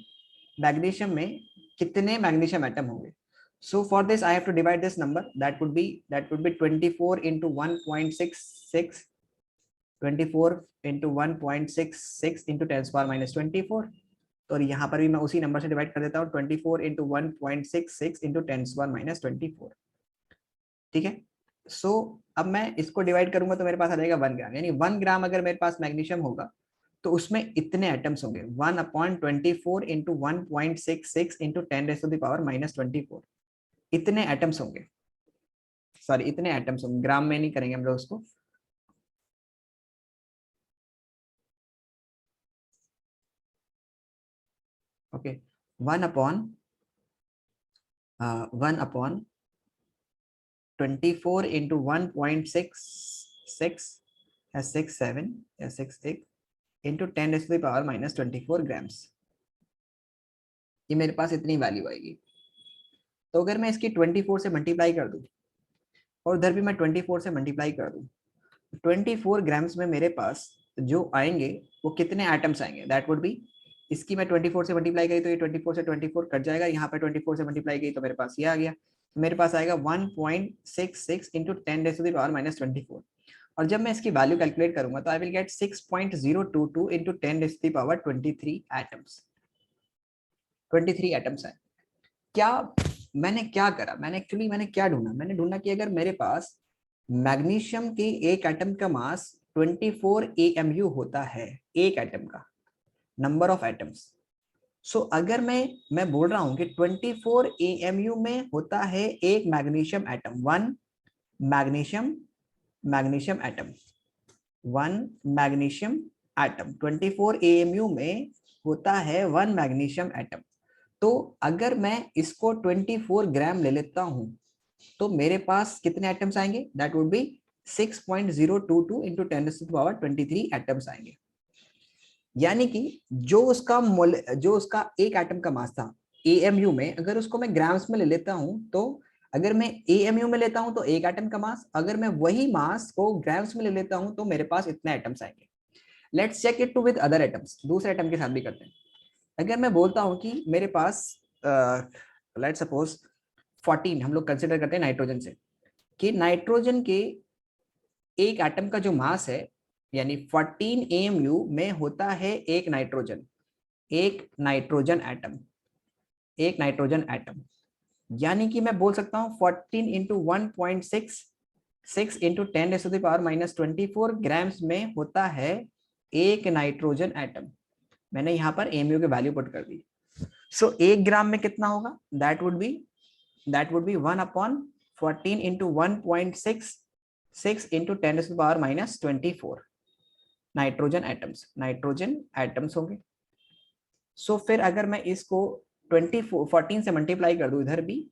मैग्नीशियम में कितने मैग्नीशियम एटम होंगे। So for this I have to divide this number, that would be 24 into 1.66, 24 into 1.66 into 10 power minus 24। तो यहाँ पर भी मैं उसी नंबर से डिवाइड कर देता हूँ, 24 इंटू 1.66 इंटू 10 पावर माइनस 24। ठीक है, सो अब मैं इसको डिवाइड करूंगा तो मेरे पास आ जाएगा 1 ग्राम, यानी 1 ग्राम अगर मेरे पास मैग्नीशियम होगा तो उसमें इतने एटम्स होंगे, 1/24 into 1.66 into 10 raise to the power minus 24। इतने एटम्स होंगे, सॉरी इतने एटम्स होंगे, ग्राम में नहीं करेंगे हम लोग उसको। ओके, 1/24 इंटू 1.66 या 67 या 68 into 10 raise to the power minus 24 grams. ये मेरे पास इतनी वैल्यू आएगी। तो अगर मैं इसकी 24 से मल्टीप्लाई कर दूं और उधर भी मैं 24 से मल्टीप्लाई कर दूं, 24 ग्राम्स में मेरे पास जो आएंगे वो कितने एटम्स आएंगे, दैट वुड बी, इसकी मैं 24 से मल्टीप्लाई करी तो ये 24 से 24 कट जाएगा, यहाँ पे 24 से मल्टीप्लाई की तो मेरे पास ये आ गया, तो मेरे पास आएगा 1.66 into 10 raise to the power minus 24। और जब मैं इसकी वैल्यू कैलकुलेट करूंगा तो I will get 6.022 into 10 raise to the power 23 atoms, 23 atoms है। क्या मैंने क्या करा, मैंने क्या ढूंढा, मैंने ढूंढा कि अगर मेरे पास मैग्नीशियम के एक एटम का मास 24 AMU होता है, एक एटम का नंबर ऑफ एटम्स। सो अगर मैं बोल रहा हूं कि 24 AMU में होता है एक magnesium atom, 1 magnesium magnesium atom, 1 magnesium atom 24 AMU में होता है 1 मैग्नीशियम एटम। तो अगर मैं इसको 24 ग्राम ले लेता हूं तो मेरे पास कितने एटम्स आएंगे, that would be 6.022 into 10 to the power 23 atoms आएंगे। यानी कि जो उसका एक एटम का मास था AMU में, अगर उसको मैं ग्राम्स में ले लेता हूं तो अगर मैं AMU में लेता हूं तो एक एटम का मास, अगर मैं वही मास को ग्राम्स में ले लेता हूं तो मेरे पास इतने एटम्स आएंगे। Let's check it to with other atoms, दूसरे एटम के साथ भी करते हैं। अगर मैं बोलता हूं कि मेरे पास लेट्स सपोज 14 हम लोग कंसिडर करते हैं नाइट्रोजन से, कि नाइट्रोजन के एक एटम का जो मास है यानी 14 AMU में होता है एक नाइट्रोजन एटम, एक नाइट्रोजन एटम, यानी कि मैं बोल सकता हूँ 14 इंटू 1.6 इंटू 10⁻⁻24 ग्राम्स में होता है एक नाइट्रोजन एटम। मैंने यहाँ पर एमयू की वैल्यू पुट कर दी। सो 1 ग्राम में कितना होगा? That would B 1/14 into 1.6 into 10⁻⁻24 nitrogen atoms होंगे। सो फिर अगर मैं इसको 14 से मल्टीप्लाई कर दूं इधर भी,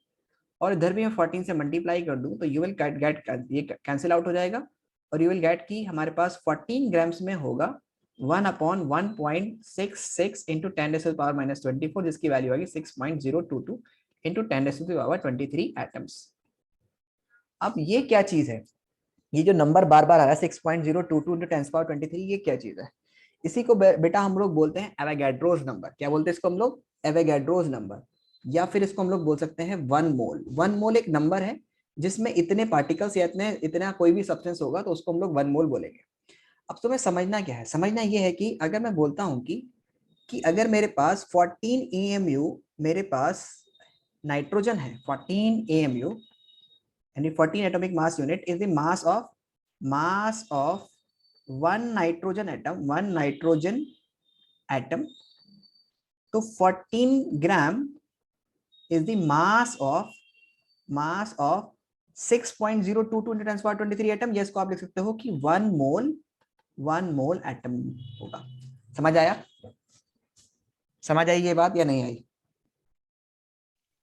और इधर भी मैं 14 से मल्टीप्लाई कर दूं, तो यू विल गेट ये कैंसिल आउट हो जाएगा, और यू विल गेट कि हमारे पास 14 ग्राम्स में होगा 1/1.66 इंटू 10⁻⁻24, जिसकी वैल्यू आएगी 6.022 इंटू 10⁻23 एटम्स। अब ये क्या चीज है? ये जो नंबर बार बार आ रहा है 6.022 इंटू 10⁻23, ये क्या चीज है? इसी को बेटा हम लोग बोलते हैं एवोगाड्रोस नंबर। क्या बोलते हैं इसको हम लोग? एवोगाड्रोस नंबर, या फिर इसको हम लोग बोल सकते हैं 1 मोल। 1 मोल एक नंबर है जिसमें इतने पार्टिकल्स या इतना कोई भी सब्सटेंस होगा तो उसको हम लोग 1 मोल बोलेंगे। अब तुम्हें समझना क्या है? समझना ये है कि अगर मैं बोलता हूं कि अगर मेरे पास 14 AMU मेरे पास नाइट्रोजन है, 14 AMU यानी 14 atomic mass unit is the mass of one nitrogen atom, तो 14 gram is the mass of 6.022 into 10⁻23 atom. या इसको आप लिख सकते हो कि 1 मोल एटम होगा। समझ आया? समझ आई ये बात या नहीं आई?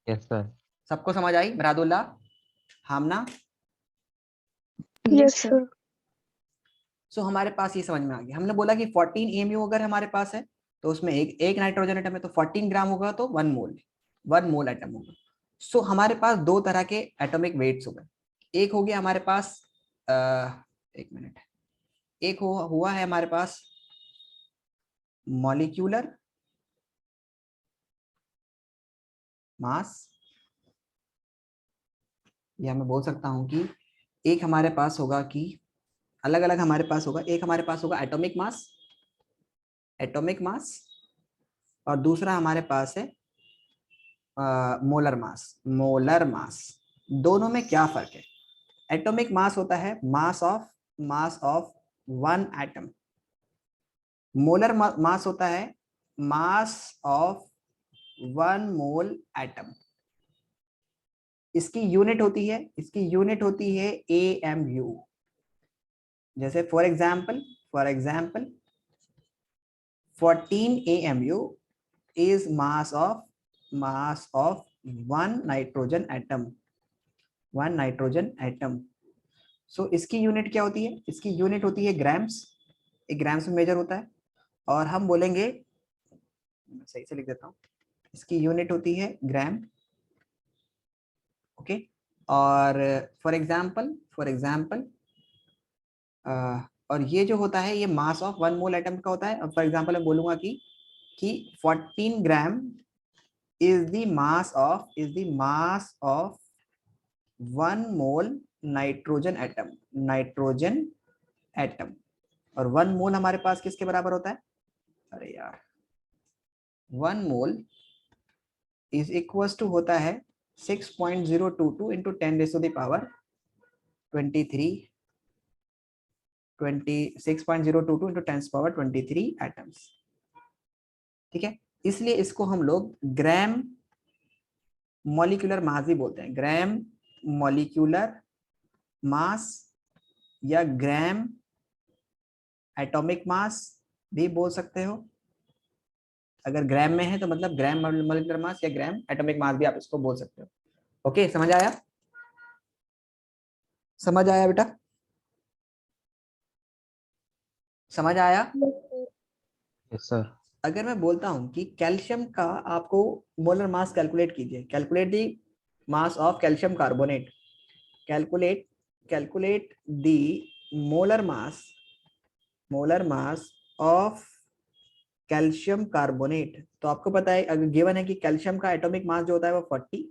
Yes sir. सबको समझ आई? मुरादुल्लाह, हामना? Yes, sir. सो हमारे पास ये समझ में आ गया। हमने बोला कि 14 AMU अगर हमारे पास है तो उसमें एक नाइट्रोजन एटम है, तो 14 ग्राम होगा तो 1 मोल एटम होगा। सो हमारे पास दो तरह के एटॉमिक वेट्स हो गए। एक हो गया हमारे पास एक मिनट, एक हुआ है हमारे पास मॉलिक्यूलर मास, या मैं बोल सकता हूं कि एक हमारे पास होगा कि अलग अलग हमारे पास होगा। एक हमारे पास होगा एटॉमिक मास, और दूसरा हमारे पास है मोलर मास। दोनों में क्या फर्क है? एटॉमिक मास होता है mass of 1 atom. Molar mass होता है मास ऑफ 1 मोल एटम। इसकी यूनिट होती है AMU। जैसे for example 14 AMU is mass of 1 nitrogen atom. So इसकी यूनिट क्या होती है? इसकी यूनिट होती है ग्राम्स। एक ग्राम्स में मेजर होता है, और हम बोलेंगे, सही से लिख देता हूं, इसकी यूनिट होती है ग्राम। ओके, और फॉर एग्जाम्पल और ये जो होता है ये मास ऑफ 1 मोल एटम का होता है। अब फॉर एग्जाम्पल मैं बोलूंगा कि 14 ग्राम is the mass of 1 mole nitrogen atom. और 1 मोल हमारे पास किसके बराबर होता है? अरे यार, 1 मोल इज इक्वल टू होता है 6.022 इंटू 10⁻23 6.022 इंटू 10⁻23 एटम्स। ठीक है, इसलिए इसको हम लोग ग्राम मॉलिक्यूलर मास भी बोलते हैं। ग्राम मॉलिक्यूलर मास या ग्राम एटॉमिक मास भी बोल सकते हो। अगर ग्राम में है तो मतलब ग्राम मॉलिक्यूलर मास या ग्राम एटॉमिक मास भी आप इसको बोल सकते हो। ओके, समझ आया? समझ आया बेटा? समझ आया? Yes sir. अगर मैं बोलता हूं कि कैल्शियम का आपको मोलर मास कैलकुलेट कीजिए, calculate the mass of calcium carbonate, calculate the molar mass of calcium carbonate. तो आपको पता है, अगर गिवन है कि कैल्शियम का एटॉमिक मास जो होता है वो 40,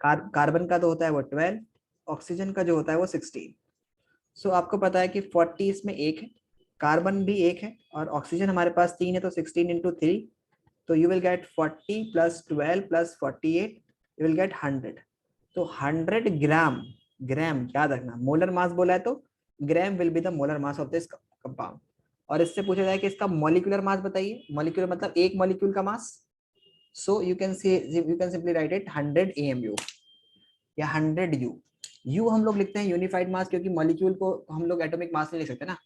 कार्बन का तो होता है वो 12, ऑक्सीजन का जो होता है वो 16। सो आपको पता है कि 40 इसमें एक है, कार्बन भी एक है, और ऑक्सीजन हमारे पास 3 है, तो 16 इंटू 3 तो you will get 40 plus 12 plus 48, you will get 100. तो 100 ग्राम, ग्राम याद रखना, मोलर मास बोला है तो gram will be the molar mass of this compound. और इससे पूछा जाए कि इसका मॉलिक्यूलर मास बताइए. मॉलिक्यूलर मतलब एक मॉलिक्यूल का mass. So you can simply write it 100 AMU या 100 U. U हम लोग लिखते हैं यूनिफाइड मास, क्योंकि मॉलिक्यूल को हम लोग एटॉमिक मास नहीं लिख सकते ना,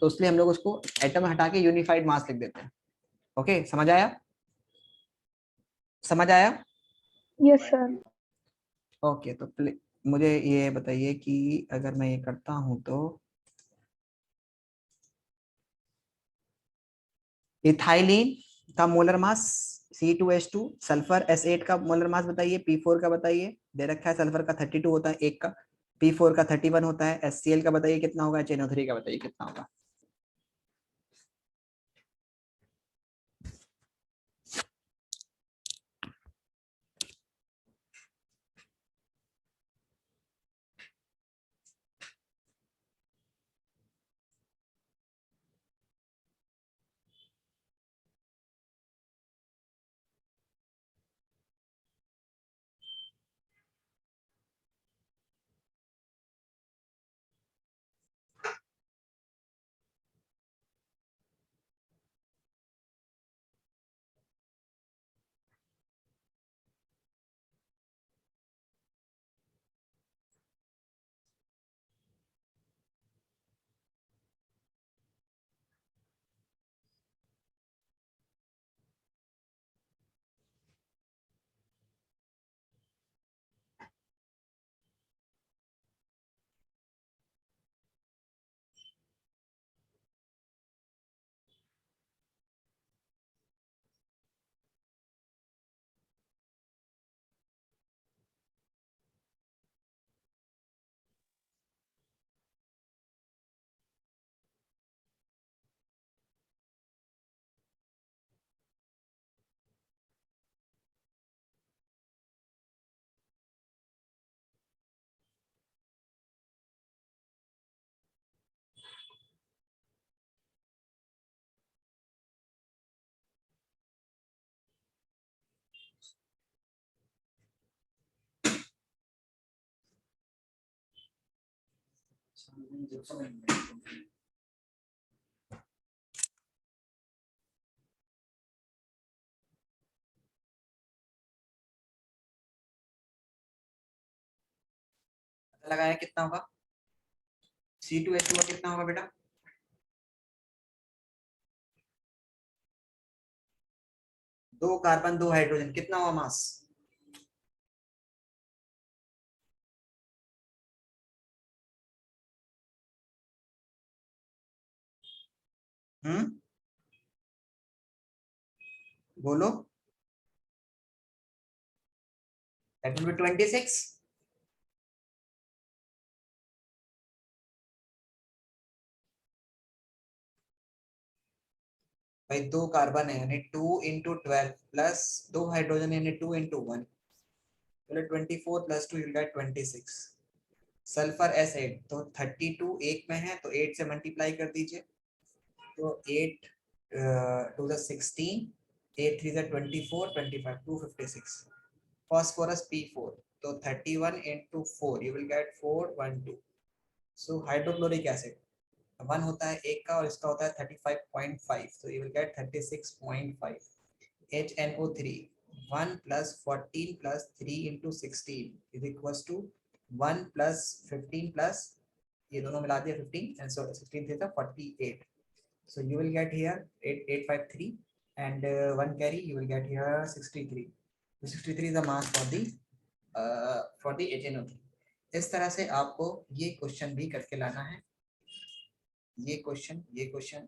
तो इसलिए हम लोग उसको एटम हटा के यूनिफाइड मास लिख देते हैं. ओके, समझ आया? समझ आया? Yes, sir. ओके, तो मुझे ये बताइए कि अगर मैं ये करता हूं तो इथाइलिन का molar mass C2H2, sulphur S8 का मोलर मास बताइए, P4 का बताइए. दे रखा है सल्फर का 32 होता है एक का, P4 का 31 होता है, HCl का बताइए कितना होगा, HNO3 का बताइए कितना होगा. लगाया कितना होगा? C2H2 का कितना होगा बेटा? दो कार्बन दो हाइड्रोजन, कितना हुआ मास? बोलो. That will be 26. भाई दो कार्बन है यानी 2 into 12 प्लस दो हाइड्रोजन यानी 2 into 1, चलो 24 plus 2 you get 26. Sulphur S8 तो 32 एक में है तो 8 से मल्टीप्लाई कर दीजिए, तो 8 2 the 16, 8 3 the 24, 25 256. Phosphorus P4 तो 31 into 4 you will get 412. So hydrochloric acid 1 होता है एक का और इसका होता है 35.5, so you will get 36.5. HNO3 1 plus 14 plus 3 into 16 is equals to 1 plus 15 plus ये दोनों मिला दिया 15 and so 16 theta 48. So you will get here 8853 and one carry you will get here 63. So 63 is the mass for the HNO3. इस तरह से आपको ये question भी करके लाना है. ये क्वेश्चन